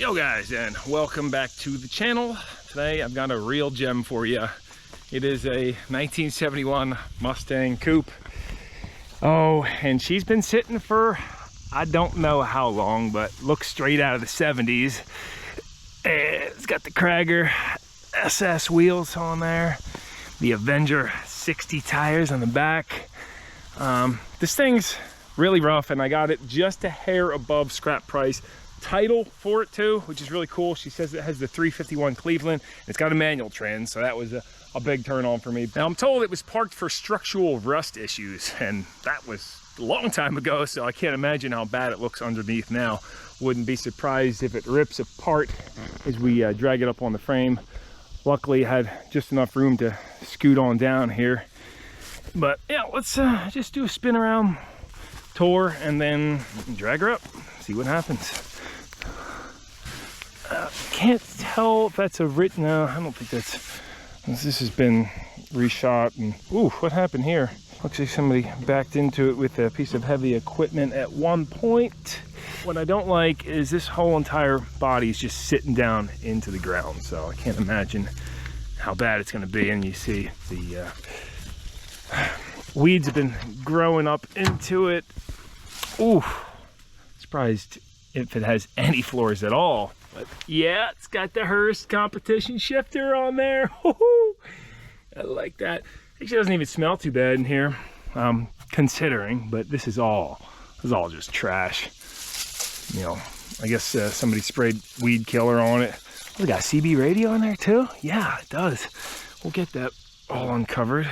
Yo guys, and welcome back to the channel. Today I've got a real gem for you. It is a 1971 Mustang coupe. Oh, and she's been sitting for I don't know how long, but looks straight out of the 70s. It's got the Krager SS wheels on there, the Avenger 60 tires on the back. This thing's really rough, and I got it just a hair above scrap price. Title for it too, which is really cool. She says it has the 351 Cleveland. It's got a manual trans, so that was a big turn on for me. Now I'm told it was parked for structural rust issues, and that was a long time ago, so I can't imagine how bad it looks underneath now. Wouldn't be surprised if it rips apart as we drag it up on the frame. Luckily I had just enough room to scoot on down here. But yeah, let's just do a spin around tour and then drag her up, see what happens. Can't tell if that's a written. No, I don't think that's. This has been reshot. And ooh, what happened here? Looks like somebody backed into it with a piece of heavy equipment at one point. What I don't like is this whole entire body is just sitting down into the ground. So I can't imagine how bad it's going to be. And you see the weeds have been growing up into it. Ooh, surprised if it has any floors at all. But yeah, it's got the Hearst competition shifter on there. I like that. Actually, it doesn't even smell too bad in here, considering. But this is all just trash. You know, I guess somebody sprayed weed killer on it. Oh, it got a CB radio in there too. Yeah, it does. We'll get that all uncovered.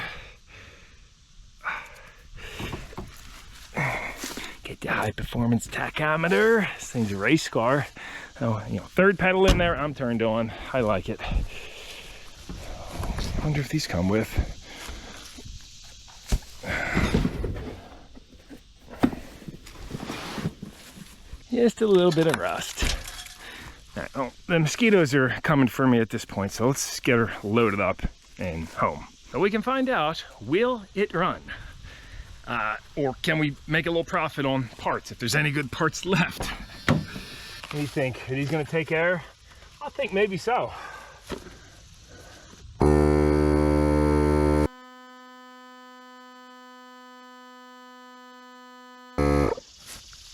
Get the high performance tachometer. This thing's a race car. Oh, you know, third pedal in there, I'm turned on. I like it. I wonder if these come with. Just a little bit of rust. All right, oh, the mosquitoes are coming for me at this point, so let's get her loaded up and home. So we can find out, will it run? Or can we make a little profit on parts if there's any good parts left? What do you think? Are these going to take air? I think maybe so.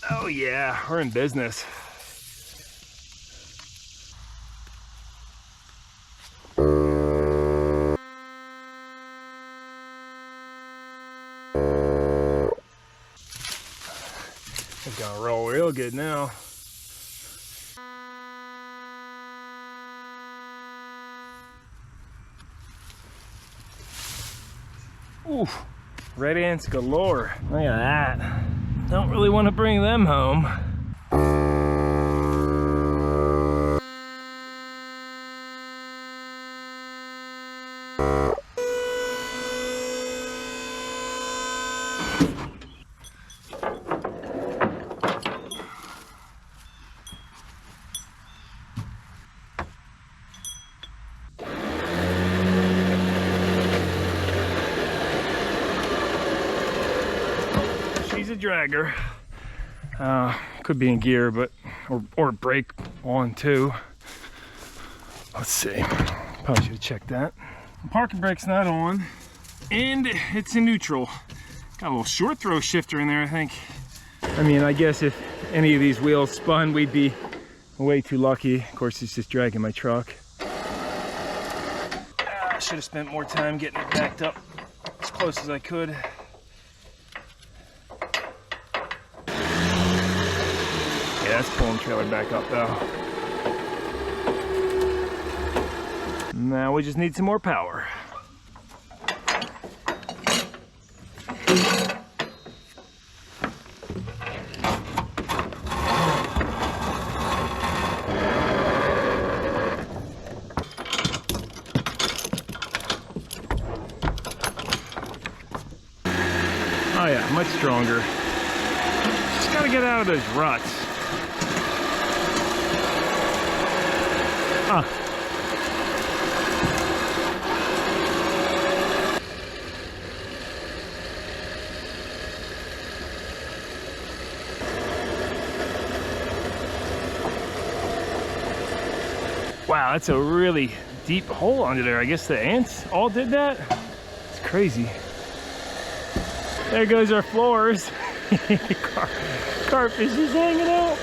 Oh yeah, we're in business. It's gonna roll real good now. Ooh, red ants galore. Look at that. Don't really want to bring them home. Dragger, could be in gear, but or brake on too. Let's see, probably should have checked that. The parking brake's not on, and it's in neutral. Got a little short throw shifter in there, I think. I mean, I guess if any of these wheels spun, we'd be way too lucky. Of course, it's just dragging my truck. I should have spent more time getting it backed up as close as I could. Yeah, that's pulling the trailer back up though. Now we just need some more power. Oh yeah, much stronger. Just gotta get out of those ruts. Wow, that's a really deep hole under there. I guess the ants all did that. It's crazy. There goes our floors. Carfish is hanging out.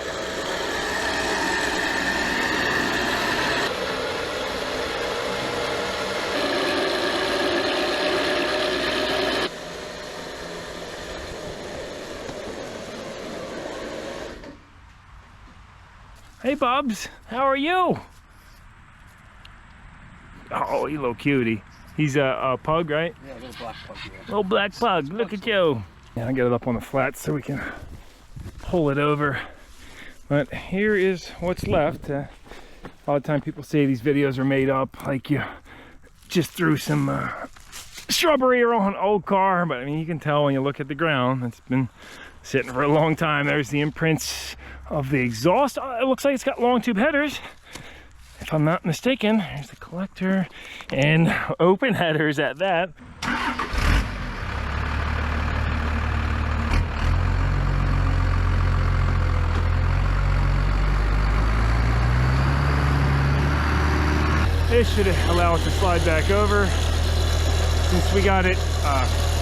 Hey Bubs, how are you? Oh, you little cutie. He's a pug, right? Yeah, a little black pug. Yeah. Little black pug, look at you. Yeah, I got it up on the flat so we can pull it over. But here is what's left. A lot of time people say these videos are made up, like you just threw some shrubbery on an old car, but I mean, you can tell when you look at the ground, it's been sitting for a long time. There's the imprints of the exhaust. It looks like it's got long tube headers, if I'm not mistaken. Here's the collector and open headers at that. This should allow us to slide back over. Since we got it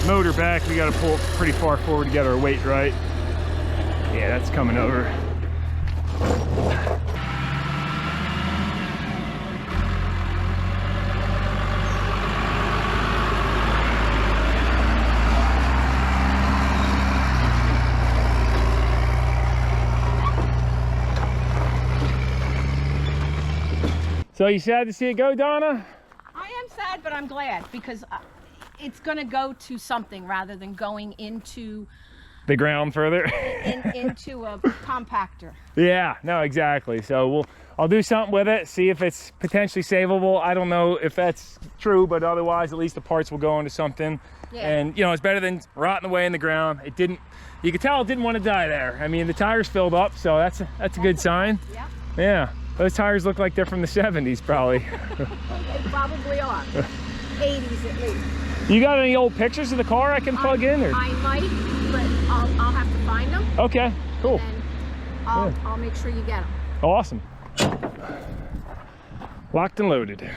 motor back, we got to pull pretty far forward to get our weight right. Yeah, that's coming over. So you sad to see it go, Donna? I am sad, but I'm glad because it's going to go to something rather than going into the ground further. into a compactor. Yeah, no, exactly. So I'll do something with it, see if it's potentially savable. I don't know if that's true, but otherwise, at least the parts will go into something. Yeah. And you know, it's better than rotting away in the ground. It didn't. You could tell it didn't want to die there. I mean, the tires filled up, so that's a good sign. Yeah. Yeah. Those tires look like they're from the 70s, probably. They probably are. 80s at least. You got any old pictures of the car I can plug in? Or? I might, but I'll have to find them. Okay, cool. And I'll make sure you get them. Awesome. Locked and loaded.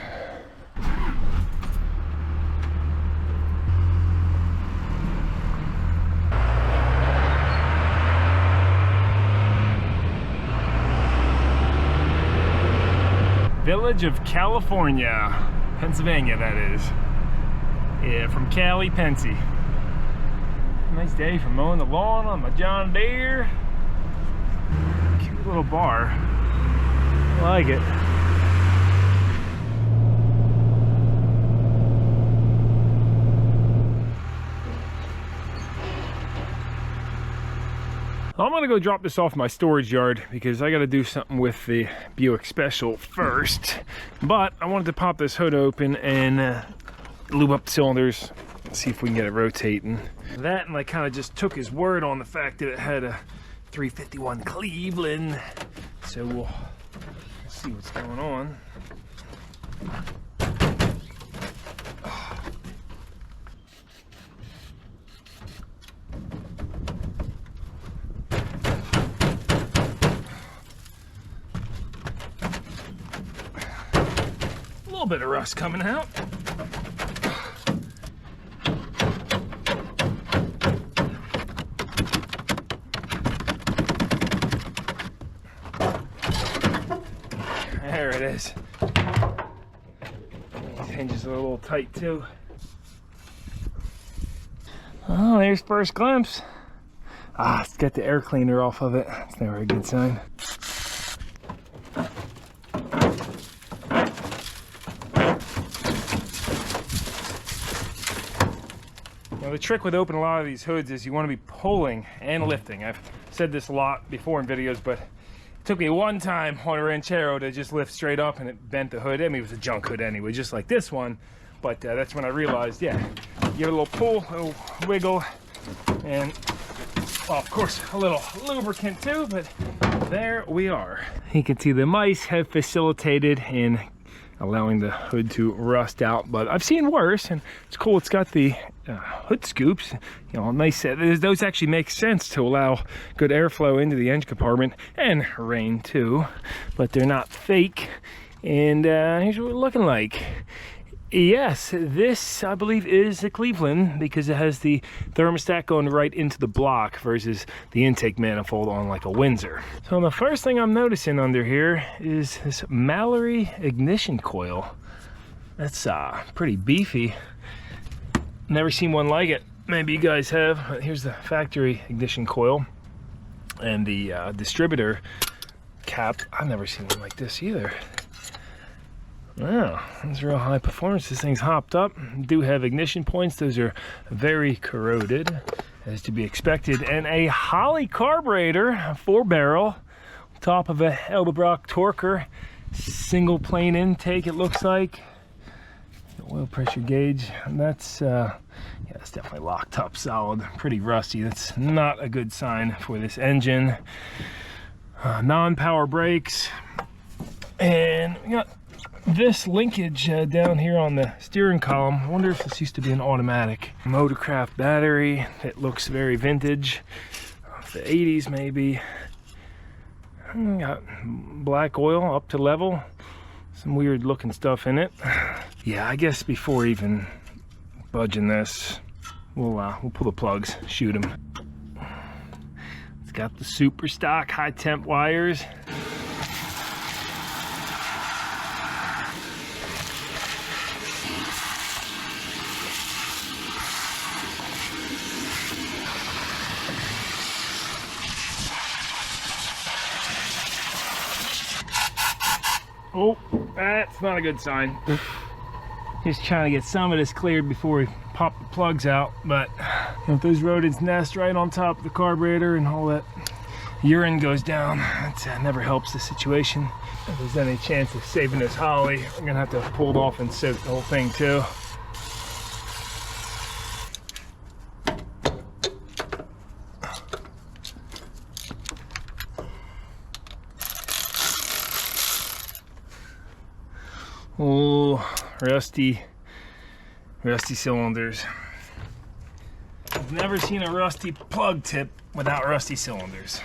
Village of California, Pennsylvania, that is. Yeah, from Cali, Pensy. Nice day for mowing the lawn on my John Deere. Cute little bar. I like it. I'm gonna go drop this off in my storage yard because I gotta do something with the Buick Special first. But I wanted to pop this hood open and lube up the cylinders, see if we can get it rotating. That, and I kind of just took his word on the fact that it had a 351 Cleveland. So we'll see what's going on. A little bit of rust coming out. There it is. These hinges are a little tight too. Oh, there's first glimpse. Ah, let's get the air cleaner off of it. That's never a good sign. Now the trick with opening a lot of these hoods is you want to be pulling and lifting. I've said this a lot before in videos, but it took me one time on a Ranchero to just lift straight up and it bent the hood. I mean, it was a junk hood anyway, just like this one. But that's when I realized, yeah, give it a little pull, a little wiggle, and well, of course, a little lubricant too, but there we are. You can see the mice have facilitated in allowing the hood to rust out, but I've seen worse, and it's cool. It's got the hood scoops, you know, nice. Those actually make sense to allow good airflow into the engine compartment and rain too, but they're not fake. And here's what we're looking like. Yes, this I believe is a Cleveland because it has the thermostat going right into the block versus the intake manifold on like a Windsor. So the first thing I'm noticing under here is this Mallory ignition coil. That's pretty beefy. Never seen one like it. Maybe you guys have. But here's the factory ignition coil and the distributor cap. I've never seen one like this either. Wow, that's real high performance. This thing's hopped up. Do have ignition points. Those are very corroded, as to be expected. And a Holley carburetor, a 4-barrel, top of a Edelbrock Torker, single plane intake. It looks like the oil pressure gauge. And that's yeah, it's definitely locked up solid. Pretty rusty. That's not a good sign for this engine. Non-power brakes, and we got this linkage down here on the steering column. I wonder if this used to be an automatic. Motorcraft battery that looks very vintage, the 80s maybe. Got black oil up to level, some weird looking stuff in it. Yeah, I guess before even budging this, we'll pull the plugs, shoot them. It's got the super stock high temp wires. Oh, that's not a good sign. Just trying to get some of this cleared before we pop the plugs out. But if those rodents nest right on top of the carburetor and all that urine goes down, that never helps the situation. If there's any chance of saving this Holley, we're gonna have to pull it off and soak the whole thing too. Oh, rusty cylinders. I've never seen a rusty plug tip without rusty cylinders.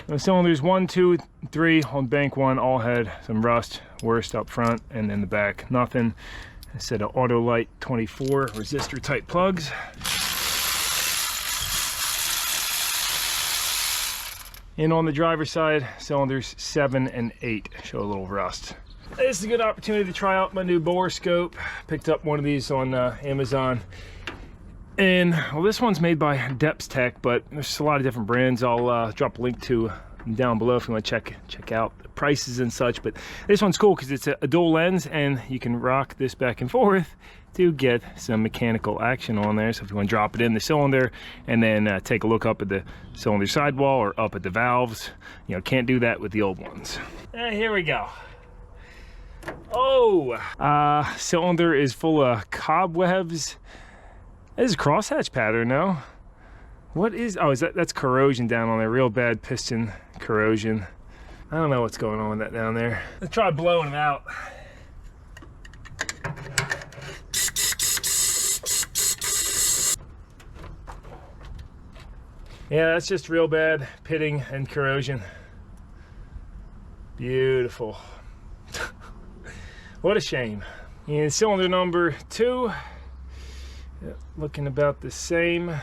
The cylinders 1, 2, 3 on bank 1 all had some rust, worst up front, and in the back nothing. A set of Autolite 24 resistor type plugs. And on the driver's side, cylinders 7 and 8 show a little rust. This is a good opportunity to try out my new Borescope. Picked up one of these on Amazon. And well, this one's made by Depths Tech, but there's a lot of different brands. I'll drop a link to down below if you want to check out the prices and such. But this one's cool because it's a dual lens, and you can rock this back and forth to get some mechanical action on there. So if you want to drop it in the cylinder and then take a look up at the cylinder sidewall or up at the valves, you know, can't do that with the old ones. Here we go. Oh, cylinder is full of cobwebs. This is a crosshatch pattern, no? What is, oh, that's corrosion down on there, real bad piston corrosion. I don't know what's going on with that down there. Let's try blowing them out. Yeah, that's just real bad pitting and corrosion. Beautiful. What a shame. And cylinder number 2, looking about the same.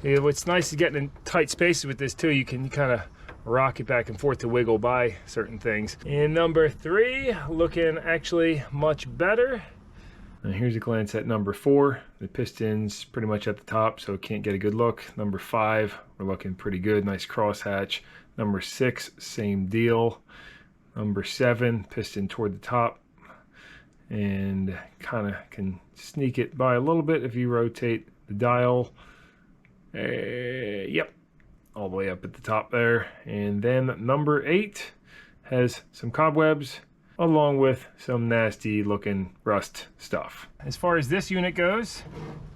Yeah, what's nice is getting in tight spaces with this too. You can kind of rock it back and forth to wiggle by certain things. And number 3, looking actually much better. And here's a glance at number 4. The piston's pretty much at the top, so can't get a good look. Number 5, we're looking pretty good, nice crosshatch. Number 6, same deal. Number 7, piston toward the top, and kind of can sneak it by a little bit if you rotate the dial. Yep, all the way up at the top there. And then number 8 has some cobwebs along with some nasty looking rust stuff. As far as this unit goes,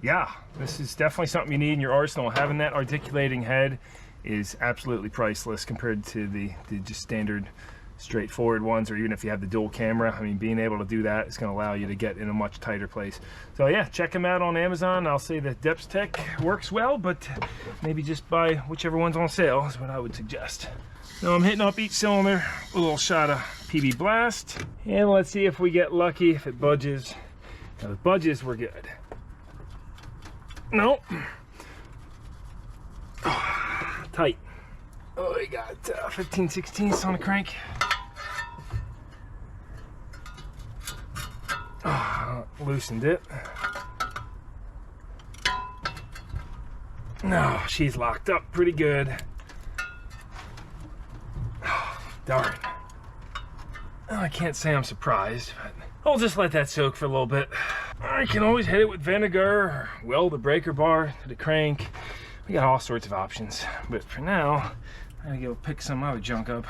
yeah, this is definitely something you need in your arsenal. Having that articulating head is absolutely priceless compared to the just standard straightforward ones, or even if you have the dual camera. I mean, being able to do that is going to allow you to get in a much tighter place. So yeah, check them out on Amazon. I'll say that Depths Tech works well, but maybe just buy whichever one's on sale is what I would suggest. Now I'm hitting up each cylinder with a little shot of PB Blast, and let's see if we get lucky, if it budges. Now, if it budges, we're good. Nope. Oh, tight. Oh, we got 15/16 on the crank. Oh, loosened it. No, she's locked up pretty good. Oh, darn. Well, I can't say I'm surprised, but I'll just let that soak for a little bit. I can always hit it with vinegar or weld the breaker bar to the crank. We got all sorts of options, but for now, I'm gonna go pick some other junk up.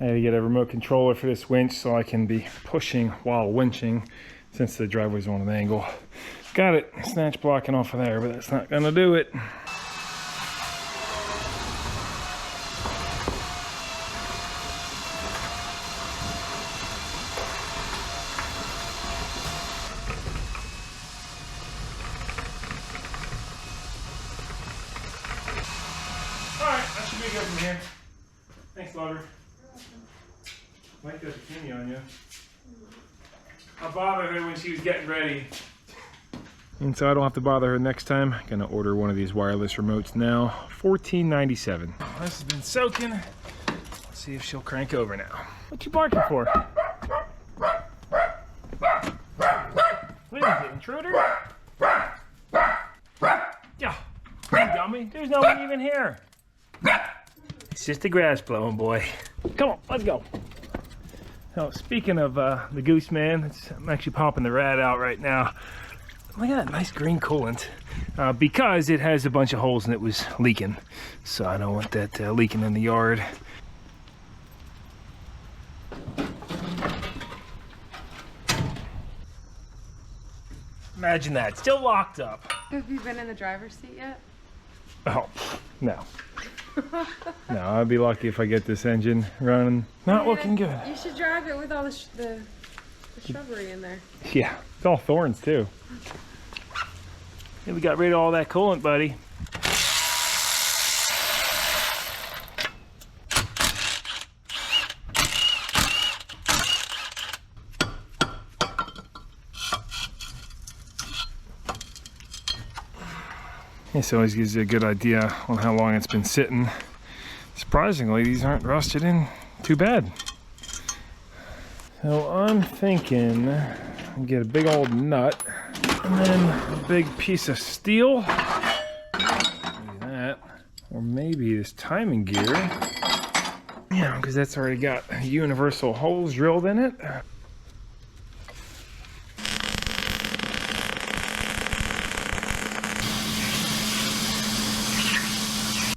I had to get a remote controller for this winch so I can be pushing while winching since the driveway's on an angle. Got it snatch blocking off of there, but that's not gonna do it. Alright, that should be good from here. Thanks, Lauder. Might go to Kimmy on you. I'll bother her when she was getting ready. And so I don't have to bother her next time. I'm gonna order one of these wireless remotes now. $14.97. This has been soaking. Let's see if she'll crank over now. What you barking for? What is it, intruder? Yeah, you dummy. There's no one even here. It's just a grass blowing boy. Come on, let's go. Now, speaking of the goose man, I'm actually popping the rat out right now. Look at that nice green coolant. Because it has a bunch of holes and it was leaking. So I don't want that leaking in the yard. Imagine that, still locked up. Have you been in the driver's seat yet? Oh, no. No, I'd be lucky if I get this engine running. Not looking good. You should drive it with all the shrubbery in there. Yeah, it's all thorns too. Yeah, we got rid of all that coolant, buddy. This always gives you a good idea on how long it's been sitting. Surprisingly, these aren't rusted in too bad. So I'm thinking I'll get a big old nut and then a big piece of steel. Maybe that. Or maybe this timing gear. Yeah, because that's already got universal holes drilled in it.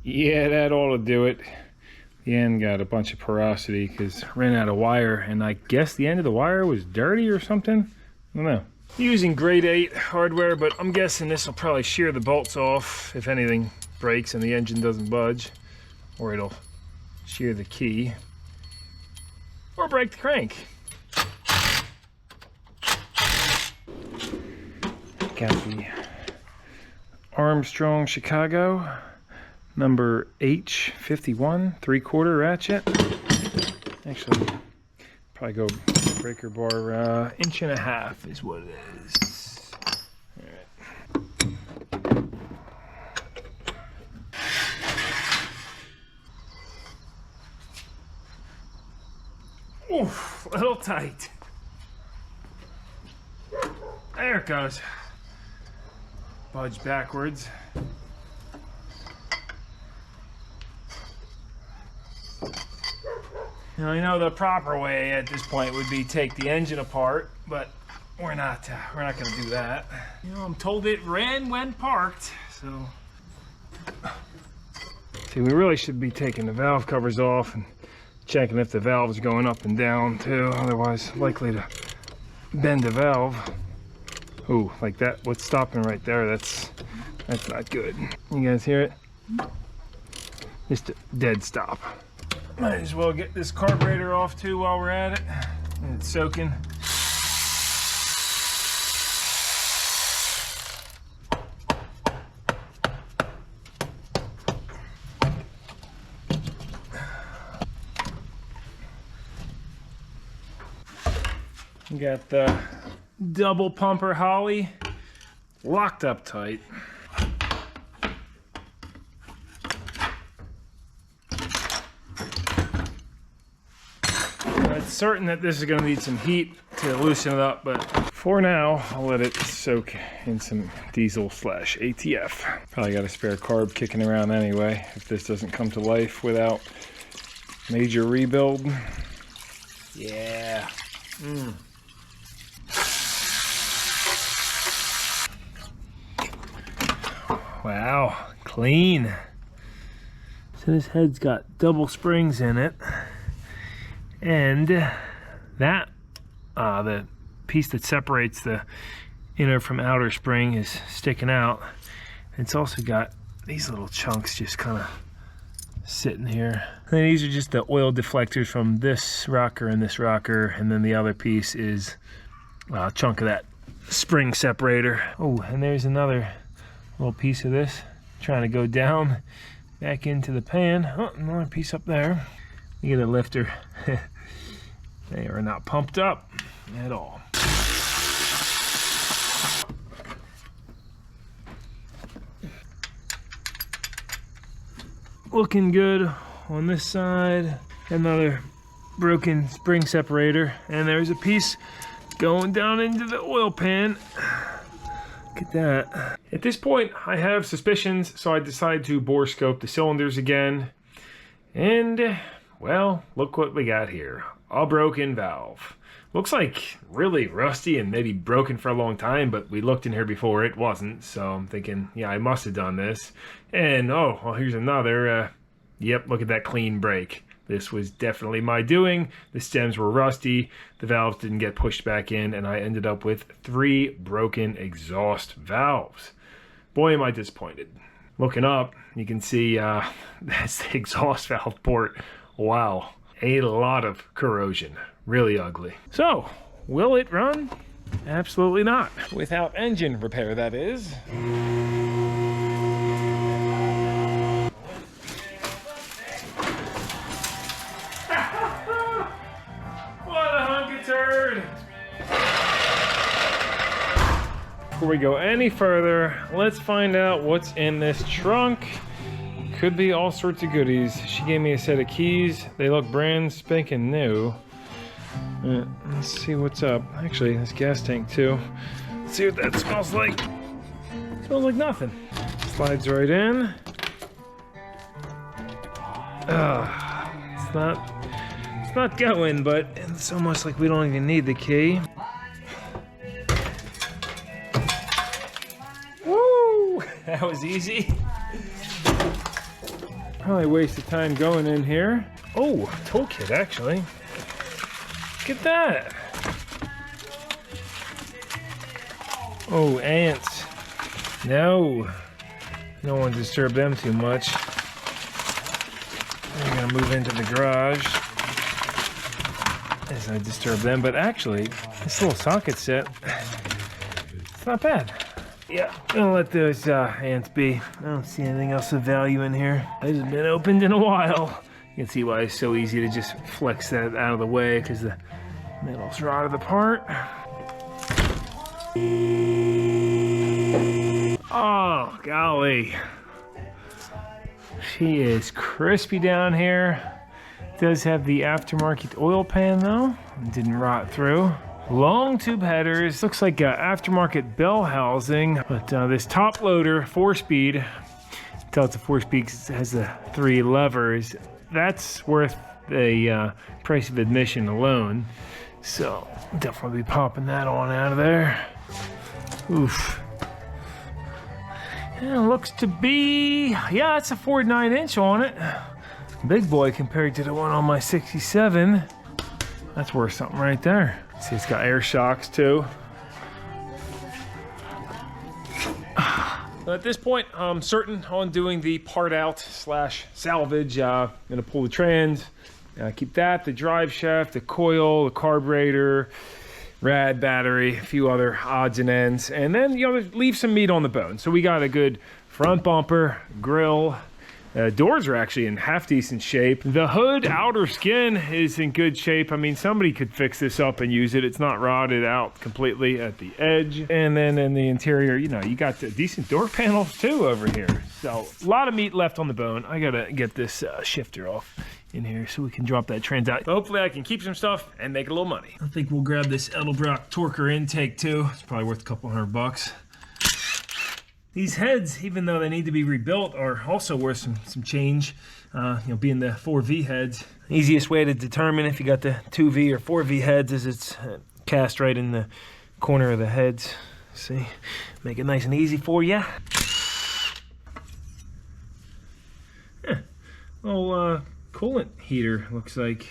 Yeah, that ought to do it. The end got a bunch of porosity because ran out of wire, and I guess the end of the wire was dirty or something. I don't know. Using grade 8 hardware, but I'm guessing this will probably shear the bolts off if anything breaks and the engine doesn't budge, or it'll shear the key or break the crank. Got the Armstrong Chicago number H51 3/4 ratchet. Actually, probably go breaker bar 1.5 inches is what it is. All right. Oof, a little tight. There it goes. Budge backwards. Now, I know the proper way at this point would be take the engine apart, but we're not gonna do that. You know, I'm told it ran when parked, so. See, we really should be taking the valve covers off and checking if the valve's going up and down too, otherwise likely to bend the valve. Ooh, like that, what's stopping right there, that's not good. You guys hear it? Just a dead stop. Might as well get this carburetor off too while we're at it. And it's soaking. We got the double pumper Holly locked up tight. It's certain that this is going to need some heat to loosen it up, but for now I'll let it soak in some diesel / ATF. Probably got a spare carb kicking around anyway if this doesn't come to life without major rebuild. Yeah. Wow, clean. So this head's got double springs in it, and that the piece that separates the inner from outer spring is sticking out. It's also got these little chunks just kind of sitting here. And these are just the oil deflectors from this rocker and this rocker, and then the other piece is a chunk of that spring separator. Oh, and there's another little piece of this trying to go down back into the pan. Oh, another piece up there. You get a lifter. They are not pumped up at all. Looking good on this side. Another broken spring separator, and there's a piece going down into the oil pan. Look at that. At this point, I have suspicions, so I decided to borescope the cylinders again. And, well, look what we got here. A broken valve. Looks like really rusty and maybe broken for a long time, but we looked in here before, it wasn't. So I'm thinking, yeah, I must have done this. And, oh, well, here's another. Yep, look at that clean break. This was definitely my doing. The stems were rusty, the valves didn't get pushed back in, and I ended up with 3 broken exhaust valves. Boy, am I disappointed. Looking up, you can see that's the exhaust valve port. Wow, a lot of corrosion. Really ugly. So, will it run? Absolutely not. Without engine repair, that is. Before we go any further, let's find out what's in this trunk. Could be all sorts of goodies. She gave me a set of keys. They look brand spanking new. Let's see what's up. Actually, this gas tank too. Let's see what that smells like. Smells like nothing. Slides right in. It's not going, but it's almost like we don't even need the key. Woo! That was easy. Probably wasted time going in here. Oh, toolkit actually. Look at that. Oh, ants. No. No one disturb them too much. I'm gonna move into the garage as I disturb them, but actually, this little socket set, it's not bad. Yeah, I'm gonna let those ants be. I don't see anything else of value in here. It hasn't been opened in a while. You can see why it's so easy to just flex that out of the way because the metal's rotted apart. Oh, golly. She is crispy down here. Does have the aftermarket oil pan though. Didn't rot through. Long tube headers. Looks like aftermarket bell housing. But this top loader, 4-speed. Tell it's a 4-speed because it has the 3 levers. That's worth the price of admission alone. So definitely be popping that on out of there. Oof. Yeah, looks to be, yeah, it's a Ford 9-inch on it. Big boy compared to the one on my 67. That's worth something right there. See, it's got air shocks too. At this point, I'm certain on doing the part out / salvage. I'm gonna pull the trans, keep that, the drive shaft, the coil, the carburetor, rad battery, a few other odds and ends, and then leave some meat on the bone. So we got a good front bumper, grill. Doors are actually in half decent shape. The hood outer skin is in good shape. I mean, somebody could fix this up and use it. It's not rotted out completely at the edge. And then in the interior, you got the decent door panels too over here. So a lot of meat left on the bone. I gotta get this shifter off in here so we can drop that trans out. Hopefully I can keep some stuff and make a little money. I think we'll grab this Edelbrock Torquer intake too. It's probably worth a couple $100. These heads, even though they need to be rebuilt, are also worth some change. Being the 4V heads. Easiest way to determine if you got the 2V or 4V heads is it's cast right in the corner of the heads. See, make it nice and easy for you. Little coolant heater looks like.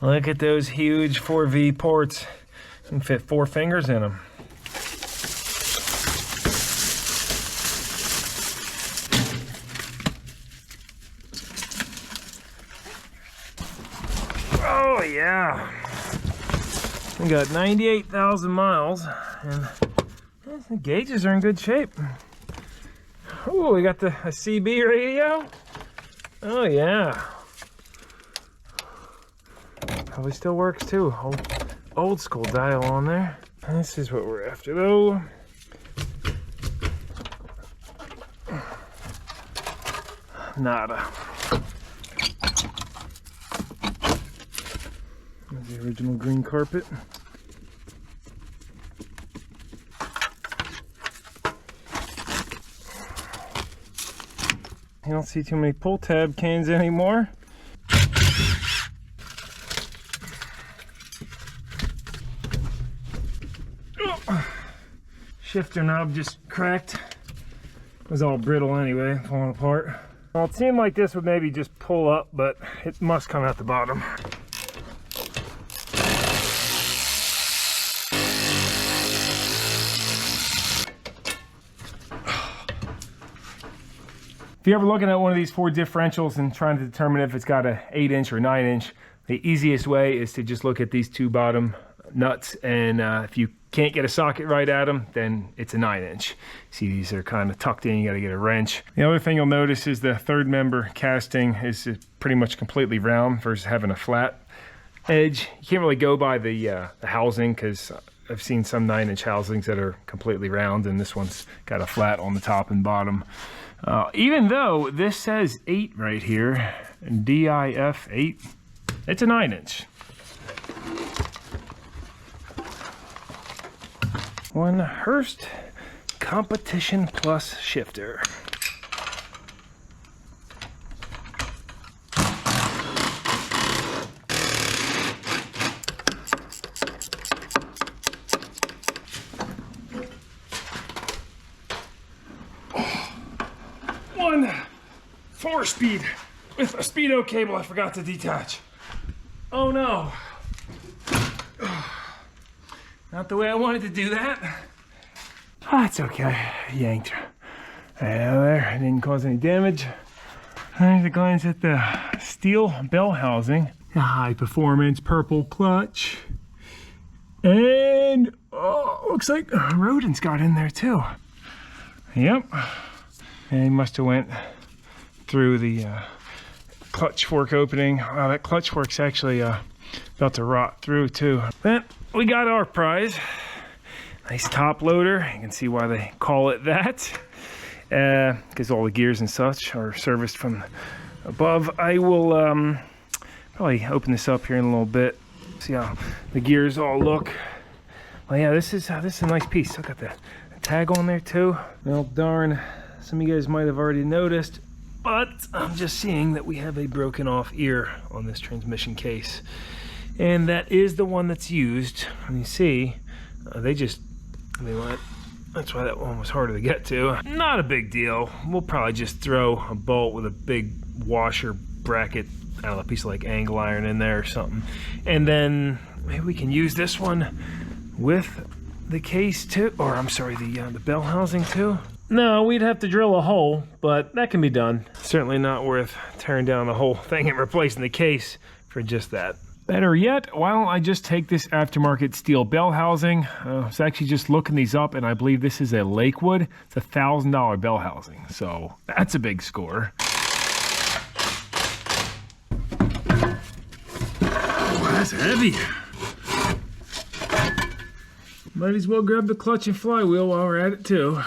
Look at those huge 4V ports. You can fit 4 fingers in them. Oh yeah. We got 98,000 miles and the gauges are in good shape. Oh, we got a CB radio. Oh yeah. Probably still works too. Old school dial on there. This is what we're after though. Nada. There's the original green carpet. You don't see too many pull tab cans anymore. Shifter knob just cracked. It was all brittle anyway, falling apart. Well, it seemed like this would maybe just pull up, but it must come out the bottom. If you're ever looking at one of these Ford differentials and trying to determine if it's got an 8-inch or 9-inch, the easiest way is to just look at these 2 bottom nuts, and if you can't get a socket right at them, then it's a 9-inch. See, these are kind of tucked in. You got to get a wrench. The other thing you'll notice is the third member casting is pretty much completely round versus having a flat edge. You can't really go by the housing because I've seen some 9-inch housings that are completely round, and this one's got a flat on the top and bottom. Even though this says 8 right here, and DIF 8, it's a 9-inch. One Hurst Competition Plus shifter. One 4-speed with a speedo cable I forgot to detach. Oh no. Not the way I wanted to do that. Oh, it's okay. Yanked right out of there. It didn't cause any damage. There's a glance at the steel bell housing. The high performance purple clutch. And oh, looks like rodents got in there too. Yep. And he must have went through the clutch fork opening. Wow, that clutch fork's actually about to rot through too. But we got our prize. Nice top loader. You can see why they call it that. Because all the gears and such are serviced from above. I will probably open this up here in a little bit. See how the gears all look. Well, yeah, this is a nice piece. Look at the tag on there too. Well, darn, some of you guys might have already noticed, but I'm just seeing that we have a broken off ear on this transmission case, and that is the one that's used. And you see, that's why that one was harder to get to. Not a big deal. We'll probably just throw a bolt with a big washer bracket, I don't know, a piece of like angle iron in there or something. And then maybe we can use this one with the case too, or I'm sorry, the bell housing too. No, we'd have to drill a hole, but that can be done. Certainly not worth tearing down the whole thing and replacing the case for just that. Better yet, why don't I just take this aftermarket steel bell housing. I was actually just looking these up, and I believe this is a Lakewood. It's a $1,000 bell housing, so that's a big score. Oh, that's heavy. Might as well grab the clutch and flywheel while we're at it too.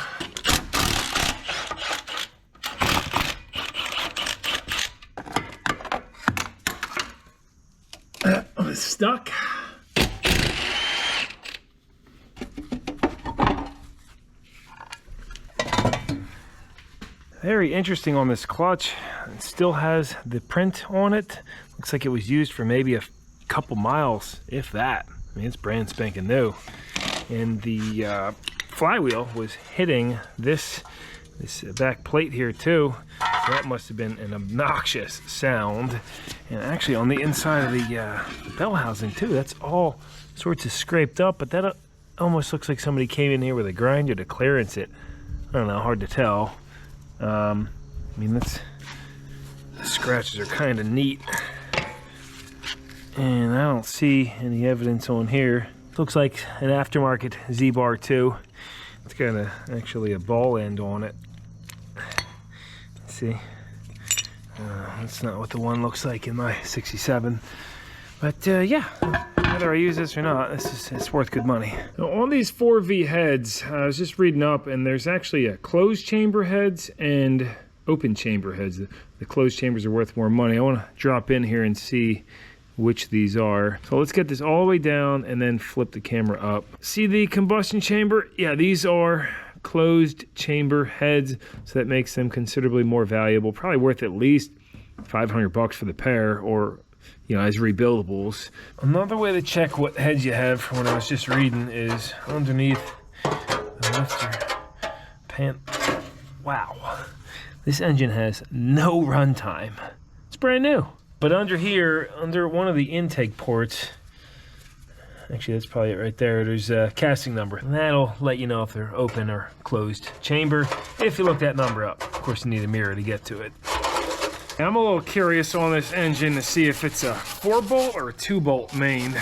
It's stuck. Very interesting on this clutch. It still has the print on it. Looks like it was used for maybe a couple miles, if that. I mean, it's brand spanking new. And the flywheel was hitting this back plate here too. So that must have been an obnoxious sound. And actually on the inside of the bell housing too, that's all sorts of scraped up, but that almost looks like somebody came in here with a grinder to clearance it. I don't know, hard to tell. I mean, the scratches are kind of neat. And I don't see any evidence on here. Looks like an aftermarket Z-bar too. It's got actually a ball end on it. See, that's not what the one looks like in my 67. But yeah, whether I use this or not, it's worth good money. Now, on these 4V heads, I was just reading up, and there's actually a closed chamber heads and open chamber heads. The closed chambers are worth more money. I want to drop in here and see which these are. So let's get this all the way down and then flip the camera up. See the combustion chamber? Yeah, these are closed chamber heads, so that makes them considerably more valuable. Probably worth at least $500 for the pair, or you know, as rebuildables. Another way to check what heads you have, from what I was just reading, is underneath the lifter pan. Wow, this engine has no runtime. It's brand new. But under here, under one of the intake ports, actually that's probably it right there, there's a casting number. And that'll let you know if they're open or closed chamber, if you look that number up. Of course, you need a mirror to get to it. I'm a little curious on this engine to see if it's a 4-bolt or a 2-bolt main.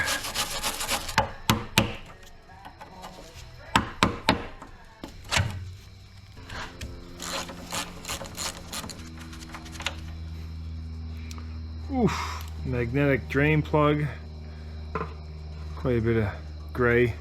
Oof, magnetic drain plug. Quite a bit of gray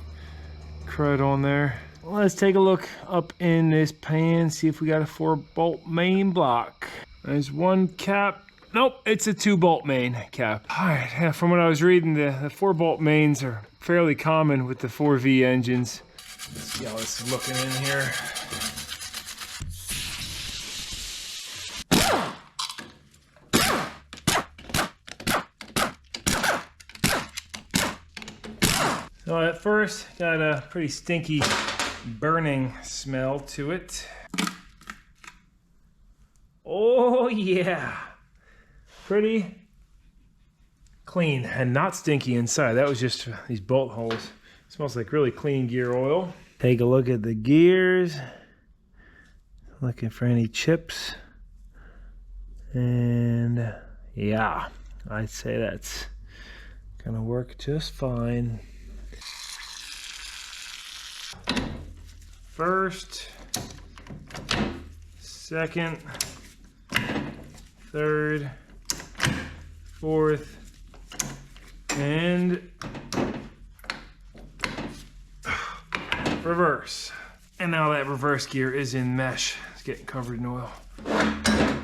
crud on there. Let's take a look up in this pan, see if we got a 4-bolt main block. There's one cap. Nope, it's a 2-bolt main cap. All right, yeah, from what I was reading, the 4-bolt mains are fairly common with the 4V engines. Let's see how this is looking in here. So at first, got a pretty stinky burning smell to it. Oh, Oh yeah, pretty clean and not stinky inside. That was just these bolt holes. It smells like really clean gear oil. Take a look at the gears. Looking for any chips. And yeah, I'd say that's gonna work just fine. First, second, third, fourth, and reverse. And now that reverse gear is in mesh. It's getting covered in oil.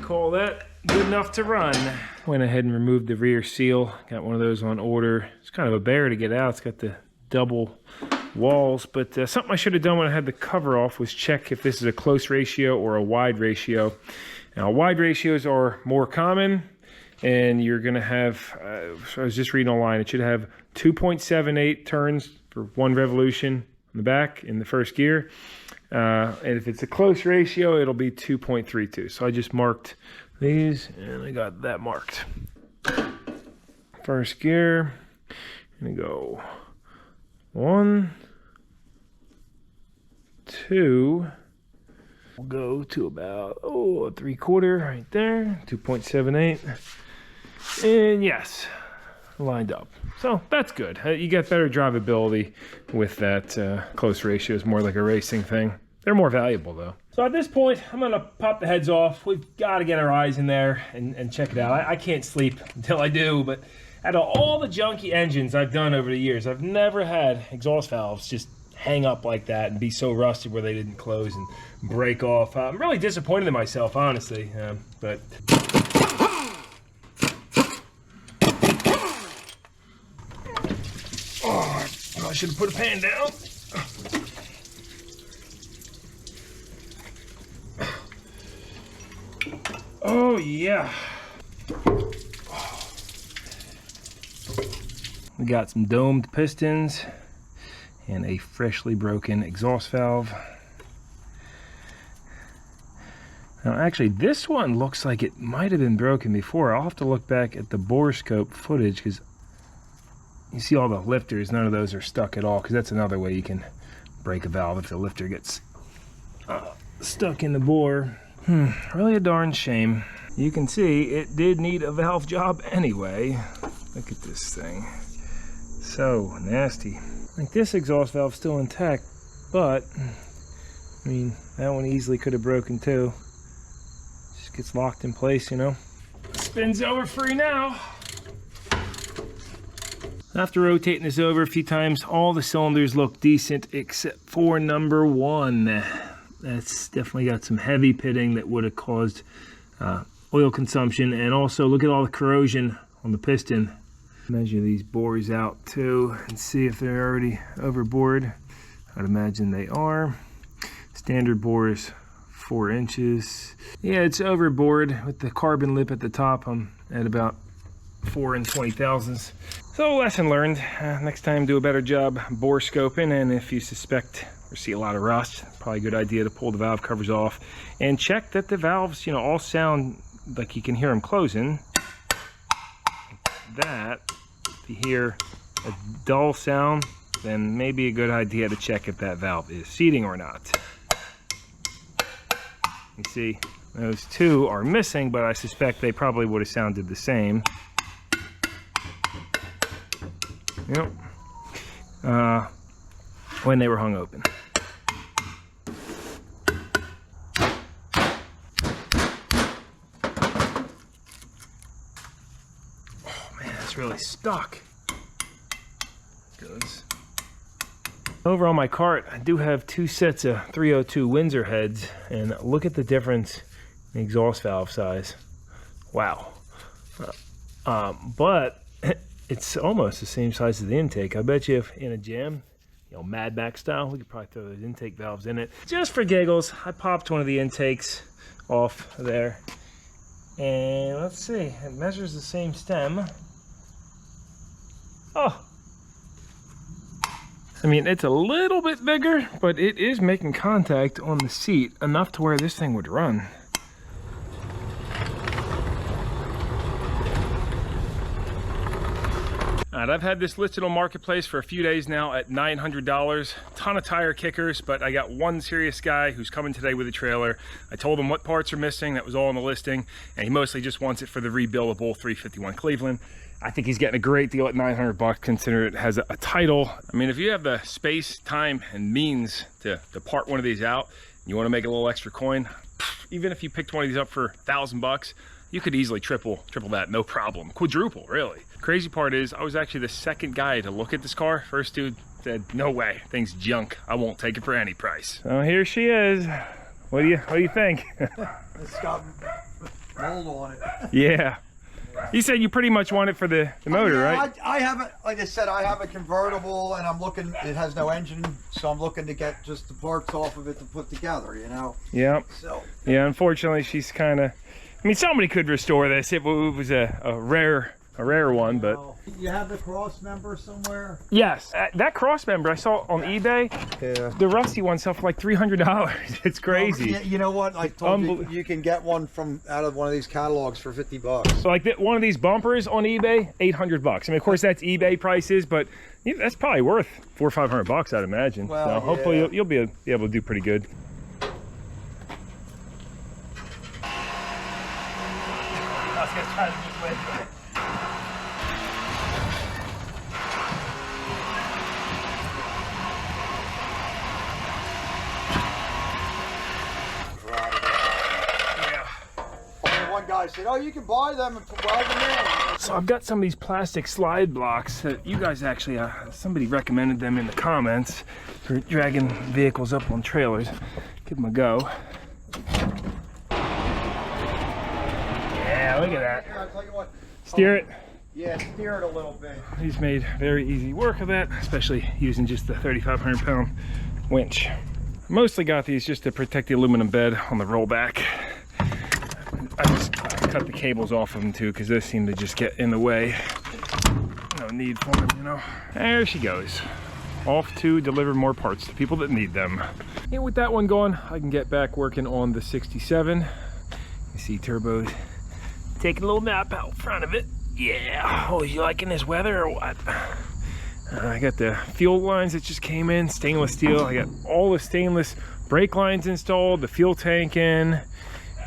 Call that good enough to run. Went ahead and removed the rear seal. Got one of those on order. It's kind of a bear to get out. It's got the double walls, but something I should have done when I had the cover off was check if this is a close ratio or a wide ratio. Now, wide ratios are more common, and you're gonna have, I was just reading online, it should have 2.78 turns for 1 revolution on the back in the first gear. And if it's a close ratio, it'll be 2.32. So I just marked these, and I got that marked. First gear, gonna go 1, 2, we'll go to about, a 3/4 right there, 2.78. And yes, lined up. So that's good. You get better drivability with that close ratio. It's more like a racing thing. They're more valuable though. So at this point, I'm gonna pop the heads off. We've got to get our eyes in there and check it out. I can't sleep until I do, but out of all the junky engines I've done over the years, I've never had exhaust valves just hang up like that and be so rusted where they didn't close and break off. I'm really disappointed in myself, honestly, but I should have put a pan down. Oh yeah. We got some domed pistons and a freshly broken exhaust valve. Now actually this one looks like it might have been broken before. I'll have to look back at the Borescope footage because you see all the lifters, none of those are stuck at all, because that's another way you can break a valve if the lifter gets stuck in the bore. Really a darn shame. You can see it did need a valve job anyway. Look at this thing. So nasty. Like this exhaust valve's still intact, but I mean, that one easily could have broken too. Just gets locked in place, you know. Spin's over free now. After rotating this over a few times, all the cylinders look decent except for number 1. That's definitely got some heavy pitting that would have caused oil consumption. And also look at all the corrosion on the piston. Measure these bores out too and see if they're already overbored. I'd imagine they are. Standard bore is 4 inches. Yeah, it's overbored with the carbon lip at the top. I'm at about 4 20,000ths. So lesson learned. Next time do a better job bore scoping, and if you suspect or see a lot of rust, probably a good idea to pull the valve covers off and check that the valves, you know, all sound like you can hear them closing. That, if you hear a dull sound, then maybe a good idea to check if that valve is seating or not. You see, those 2 are missing, but I suspect they probably would have sounded the same. Yep. When they were hung open. Oh man, it's really stuck. Goes. Over on my cart, I do have 2 sets of 302 Windsor heads, and look at the difference in the exhaust valve size. Wow. But it's almost the same size as the intake. I bet you if in a jam, you know, Mad Max style, we could probably throw those intake valves in it. Just for giggles, I popped one of the intakes off there. And let's see, it measures the same stem. Oh. I mean, it's a little bit bigger, but it is making contact on the seat enough to where this thing would run. All right, I've had this listed on Marketplace for a few days now at $900. Ton of tire kickers, but I got one serious guy who's coming today with a trailer. I told him what parts are missing. That was all on the listing, and he mostly just wants it for the rebuildable 351 Cleveland. I think he's getting a great deal at 900 bucks, considering it has a title. I mean, if you have the space, time, and means to part one of these out, and you want to make a little extra coin, even if you picked one of these up for 1,000 bucks, you could easily triple that, no problem. Quadruple, really. Crazy part is, I was actually the second guy to look at this car. First dude said, no way, thing's junk. I won't take it for any price. So here she is. What do you think? It's got mold on it. Yeah. You said you pretty much want it for the motor, yeah, right? I haven't, like I said, I have a convertible, and I'm looking, it has no engine, so I'm looking to get just the parts off of it to put together, you know? Yeah. So. Yeah, unfortunately, she's kind of, I mean, somebody could restore this. It was a rare one, but. You have the cross member somewhere? Yes, that cross member I saw on eBay. Yeah. The rusty one sell for like $300. It's crazy. Well, you know what? I told you, you can get one from out of one of these catalogs for 50 bucks. So like one of these bumpers on eBay, 800 bucks. I mean, of course that's eBay prices, but that's probably worth $400 or $500, I'd imagine. Well, so hopefully you'll be able to do pretty good. Guy said, oh, you can buy them and weld them in. So I've got some of these plastic slide blocks that you guys actually, somebody recommended them in the comments for dragging vehicles up on trailers. Give them a go. Yeah, look at that. Here, I'll tell you what. Steer it. Yeah, steer it a little bit. He's made very easy work of that, especially using just the 3,500 pound winch. I mostly got these just to protect the aluminum bed on the rollback. I just cut the cables off of them too, because those seem to just get in the way. No need for them, you know. There she goes. Off to deliver more parts to people that need them. And with that one going, I can get back working on the 67. You see turbo taking a little nap out front of it. Yeah. Oh, you liking this weather or what? I got the fuel lines that just came in, stainless steel. I got all the stainless brake lines installed, the fuel tank in.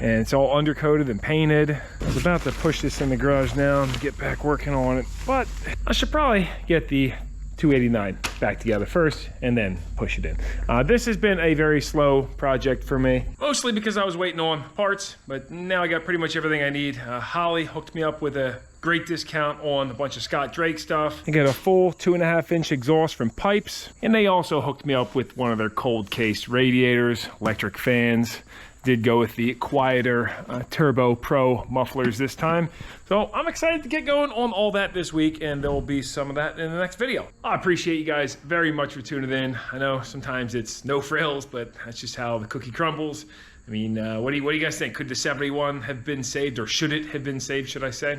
And it's all undercoated and painted. I was about to push this in the garage now and get back working on it, but I should probably get the 289 back together first and then push it in. This has been a very slow project for me, mostly because I was waiting on parts, but now I got pretty much everything I need. Holly hooked me up with a great discount on a bunch of Scott Drake stuff. I got a full 2.5-inch exhaust from Pipes, and they also hooked me up with one of their cold case radiators, electric fans. Did go with the quieter Turbo Pro mufflers this time. So I'm excited to get going on all that this week, and there will be some of that in the next video. I appreciate you guys very much for tuning in. I know sometimes it's no frills, but that's just how the cookie crumbles. I mean, what do you guys think? Could the 71 have been saved, or should it have been saved, should I say?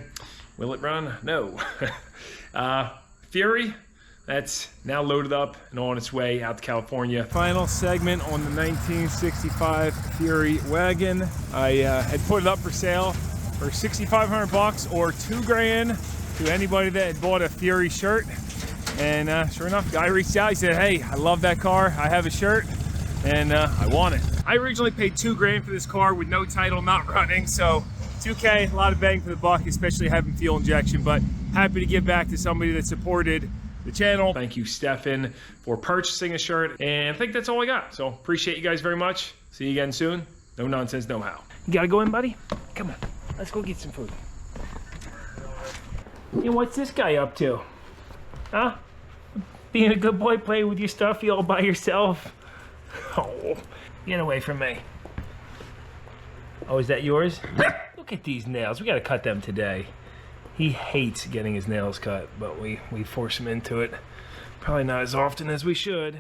Will it run? No. Fury, that's now loaded up and on its way out to California. Final segment on the 1965 Fury wagon. I had put it up for sale for 6,500 bucks or $2,000 to anybody that had bought a Fury shirt. And sure enough, guy reached out. He said, hey, I love that car. I have a shirt and I want it. I originally paid $2,000 for this car with no title, not running. So $2K, a lot of bang for the buck, especially having fuel injection, but happy to give back to somebody that supported the channel. Thank you, Stefan, for purchasing a shirt, and I think that's all I got. So appreciate you guys very much. See you again soon. No nonsense, no how. You gotta go in, buddy? Come on, let's go get some food. Hey, what's this guy up to? Huh? Being a good boy, playing with your stuff, you all by yourself? Oh, get away from me. Oh, is that yours? Look at these nails, we gotta cut them today. He hates getting his nails cut, but we force him into it. Probably not as often as we should.